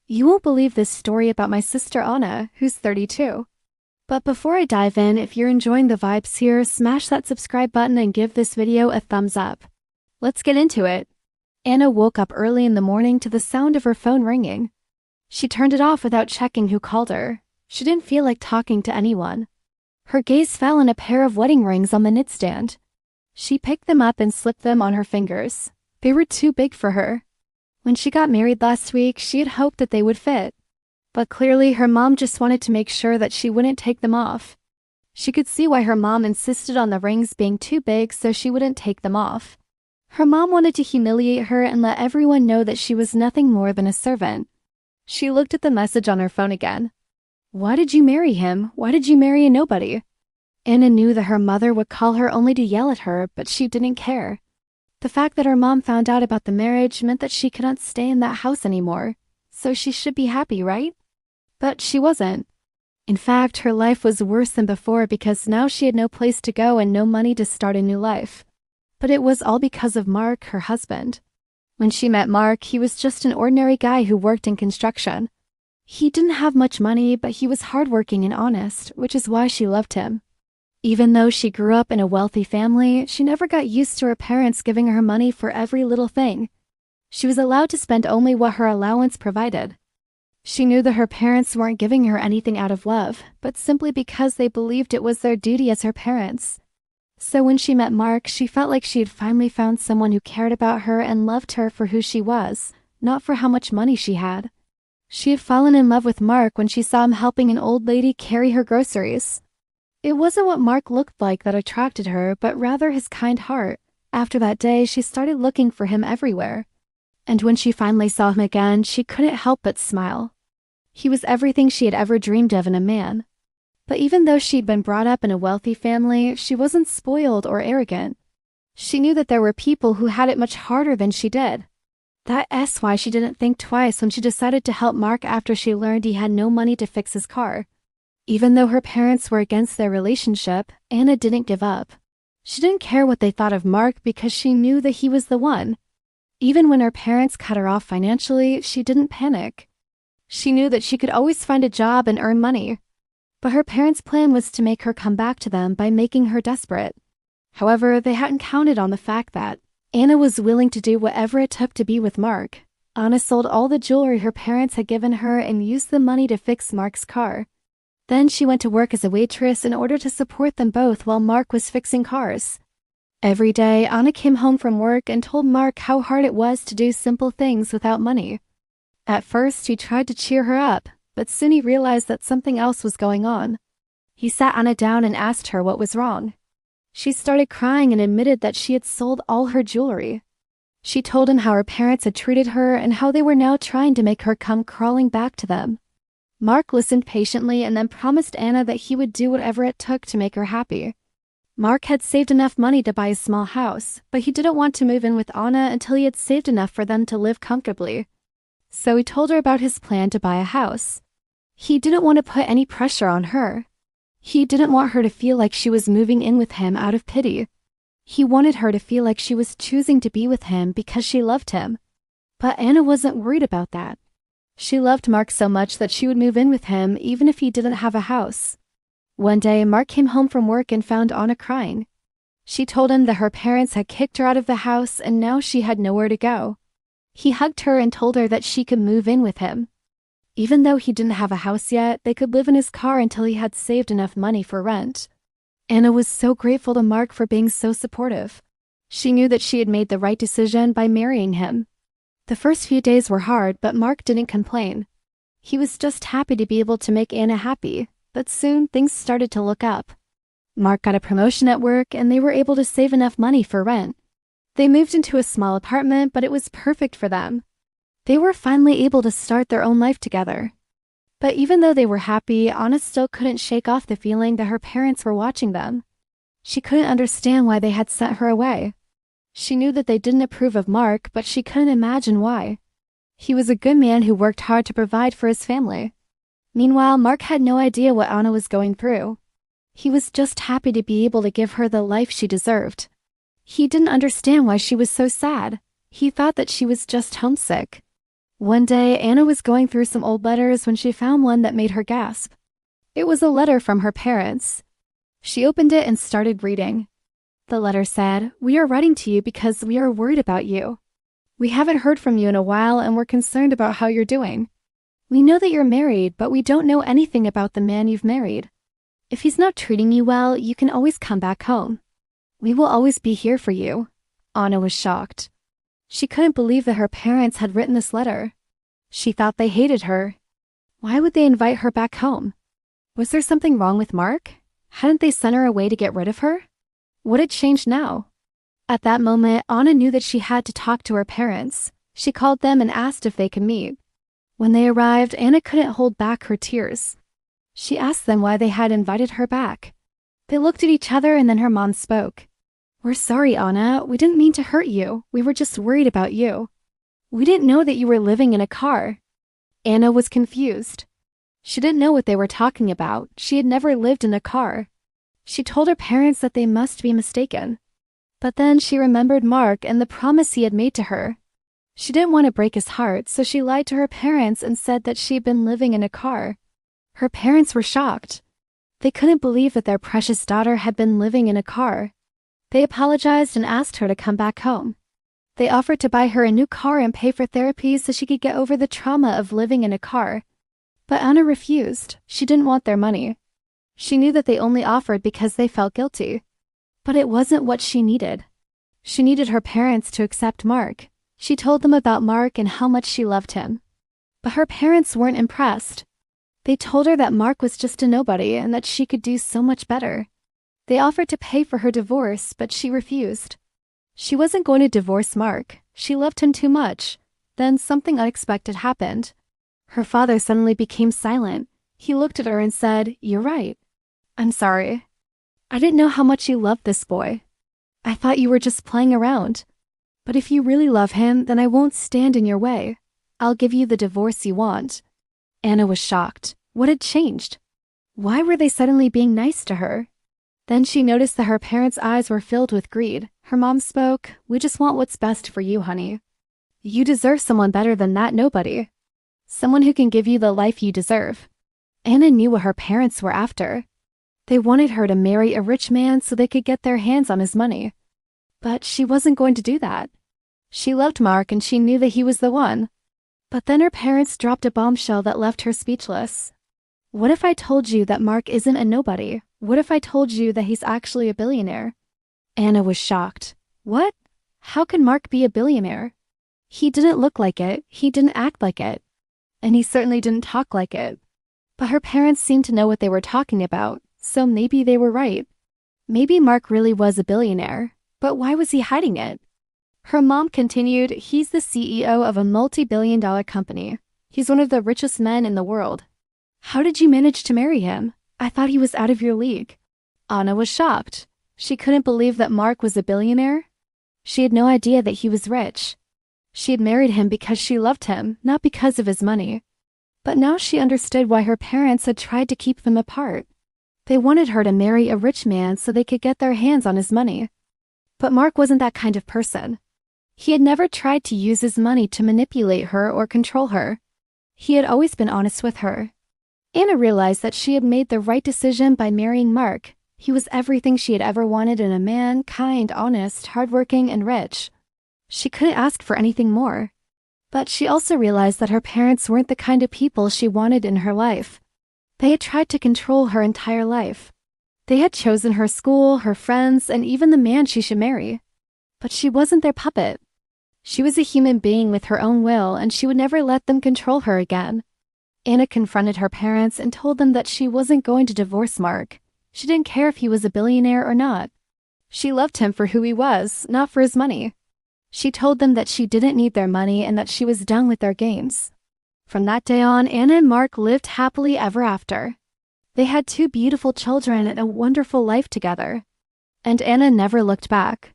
You won't believe this story about my sister Anna, who's 32. But before I dive in, if you're enjoying the vibes here, smash that subscribe button and give this video a thumbs up. Let's get into it. Anna woke up early in the morning to the sound of her phone ringing. She turned it off without checking who called her. She didn't feel like talking to anyone. Her gaze fell on a pair of wedding rings on the nightstand. She picked them up and slipped them on her fingers. They were too big for her. When she got married last week, she had hoped that they would fit. But clearly, her mom just wanted to make sure that she wouldn't take them off. She could see why her mom insisted on the rings being too big so she wouldn't take them off. Her mom wanted to humiliate her and let everyone know that she was nothing more than a servant. She looked at the message on her phone again. Why did you marry him? Why did you marry a nobody? Anna knew that her mother would call her only to yell at her, but she didn't care. The fact that her mom found out about the marriage meant that she couldn't stay in that house anymore, so she should be happy, right? But she wasn't. In fact, her life was worse than before because now she had no place to go and no money to start a new life. But it was all because of Mark, her husband. When she met Mark, he was just an ordinary guy who worked in construction. He didn't have much money, but he was hardworking and honest, which is why she loved him. Even though she grew up in a wealthy family, she never got used to her parents giving her money for every little thing. She was allowed to spend only what her allowance provided. She knew that her parents weren't giving her anything out of love, but simply because they believed it was their duty as her parents. So when she met Mark, she felt like she had finally found someone who cared about her and loved her for who she was, not for how much money she had. She had fallen in love with Mark when she saw him helping an old lady carry her groceries. It wasn't what Mark looked like that attracted her, but rather his kind heart. After that day, she started looking for him everywhere. And when she finally saw him again, she couldn't help but smile. He was everything she had ever dreamed of in a man. But even though she'd been brought up in a wealthy family, she wasn't spoiled or arrogant. She knew that there were people who had it much harder than she did. That's why she didn't think twice when she decided to help Mark after she learned he had no money to fix his car. Even though her parents were against their relationship, Anna didn't give up. She didn't care what they thought of Mark because she knew that he was the one. Even when her parents cut her off financially, she didn't panic. She knew that she could always find a job and earn money. But her parents' plan was to make her come back to them by making her desperate. However, they hadn't counted on the fact that Anna was willing to do whatever it took to be with Mark. Anna sold all the jewelry her parents had given her and used the money to fix Mark's car. Then she went to work as a waitress in order to support them both while Mark was fixing cars. Every day, Anna came home from work and told Mark how hard it was to do simple things without money. At first, he tried to cheer her up, but soon he realized that something else was going on. He sat Anna down and asked her what was wrong. She started crying and admitted that she had sold all her jewelry. She told him how her parents had treated her and how they were now trying to make her come crawling back to them. Mark listened patiently and then promised Anna that he would do whatever it took to make her happy. Mark had saved enough money to buy a small house, but he didn't want to move in with Anna until he had saved enough for them to live comfortably. So he told her about his plan to buy a house. He didn't want to put any pressure on her. He didn't want her to feel like she was moving in with him out of pity. He wanted her to feel like she was choosing to be with him because she loved him. But Anna wasn't worried about that. She loved Mark so much that she would move in with him even if he didn't have a house. One day, Mark came home from work and found Anna crying. She told him that her parents had kicked her out of the house and now she had nowhere to go. He hugged her and told her that she could move in with him. Even though he didn't have a house yet, they could live in his car until he had saved enough money for rent. Anna was so grateful to Mark for being so supportive. She knew that she had made the right decision by marrying him. The first few days were hard, but Mark didn't complain. He was just happy to be able to make Anna happy, but soon things started to look up. Mark got a promotion at work and they were able to save enough money for rent. They moved into a small apartment, but it was perfect for them. They were finally able to start their own life together. But even though they were happy, Anna still couldn't shake off the feeling that her parents were watching them. She couldn't understand why they had sent her away. She knew that they didn't approve of Mark, but she couldn't imagine why. He was a good man who worked hard to provide for his family. Meanwhile, Mark had no idea what Anna was going through. He was just happy to be able to give her the life she deserved. He didn't understand why she was so sad. He thought that she was just homesick. One day, Anna was going through some old letters when she found one that made her gasp. It was a letter from her parents. She opened it and started reading. The letter said, "We are writing to you because we are worried about you. We haven't heard from you in a while and we're concerned about how you're doing. We know that you're married, but we don't know anything about the man you've married. If he's not treating you well, you can always come back home. We will always be here for you." Anna was shocked. She couldn't believe that her parents had written this letter. She thought they hated her. Why would they invite her back home? Was there something wrong with Mark? Hadn't they sent her away to get rid of her? What had changed now? At that moment, Anna knew that she had to talk to her parents. She called them and asked if they could meet. When they arrived, Anna couldn't hold back her tears. She asked them why they had invited her back. They looked at each other and then her mom spoke. "We're sorry, Anna. We didn't mean to hurt you. We were just worried about you. We didn't know that you were living in a car." Anna was confused. She didn't know what they were talking about. She had never lived in a car. She told her parents that they must be mistaken. But then she remembered Mark and the promise he had made to her. She didn't want to break his heart, so she lied to her parents and said that she had been living in a car. Her parents were shocked. They couldn't believe that their precious daughter had been living in a car. They apologized and asked her to come back home. They offered to buy her a new car and pay for therapy so she could get over the trauma of living in a car. But Anna refused. She didn't want their money. She knew that they only offered because they felt guilty. But it wasn't what she needed. She needed her parents to accept Mark. She told them about Mark and how much she loved him. But her parents weren't impressed. They told her that Mark was just a nobody and that she could do so much better. They offered to pay for her divorce, but she refused. She wasn't going to divorce Mark. She loved him too much. Then something unexpected happened. Her father suddenly became silent. He looked at her and said, "You're right. I'm sorry. I didn't know how much you loved this boy. I thought you were just playing around. But if you really love him, then I won't stand in your way. I'll give you the divorce you want." Anna was shocked. What had changed? Why were they suddenly being nice to her? Then she noticed that her parents' eyes were filled with greed. Her mom spoke, "We just want what's best for you, honey. You deserve someone better than that nobody. Someone who can give you the life you deserve." Anna knew what her parents were after. They wanted her to marry a rich man so they could get their hands on his money. But she wasn't going to do that. She loved Mark and she knew that he was the one. But then her parents dropped a bombshell that left her speechless. "What if I told you that Mark isn't a nobody? What if I told you that he's actually a billionaire?" Anna was shocked. What? How could Mark be a billionaire? He didn't look like it. He didn't act like it. And he certainly didn't talk like it. But her parents seemed to know what they were talking about, so maybe they were right. Maybe Mark really was a billionaire, but why was he hiding it? Her mom continued, "He's the CEO of a multi-billion-dollar company. He's one of the richest men in the world. How did you manage to marry him? I thought he was out of your league." Anna was shocked. She couldn't believe that Mark was a billionaire. She had no idea that he was rich. She had married him because she loved him, not because of his money. But now she understood why her parents had tried to keep them apart. They wanted her to marry a rich man so they could get their hands on his money. But Mark wasn't that kind of person. He had never tried to use his money to manipulate her or control her. He had always been honest with her. Anna realized that she had made the right decision by marrying Mark. He was everything she had ever wanted in a man, kind, honest, hardworking, and rich. She couldn't ask for anything more. But she also realized that her parents weren't the kind of people she wanted in her life. They had tried to control her entire life. They had chosen her school, her friends, and even the man she should marry. But she wasn't their puppet. She was a human being with her own will, and she would never let them control her again. Anna confronted her parents and told them that she wasn't going to divorce Mark. She didn't care if he was a billionaire or not. She loved him for who he was, not for his money. She told them that she didn't need their money and that she was done with their games. From that day on, Anna and Mark lived happily ever after. They had 2 beautiful children and a wonderful life together. And Anna never looked back.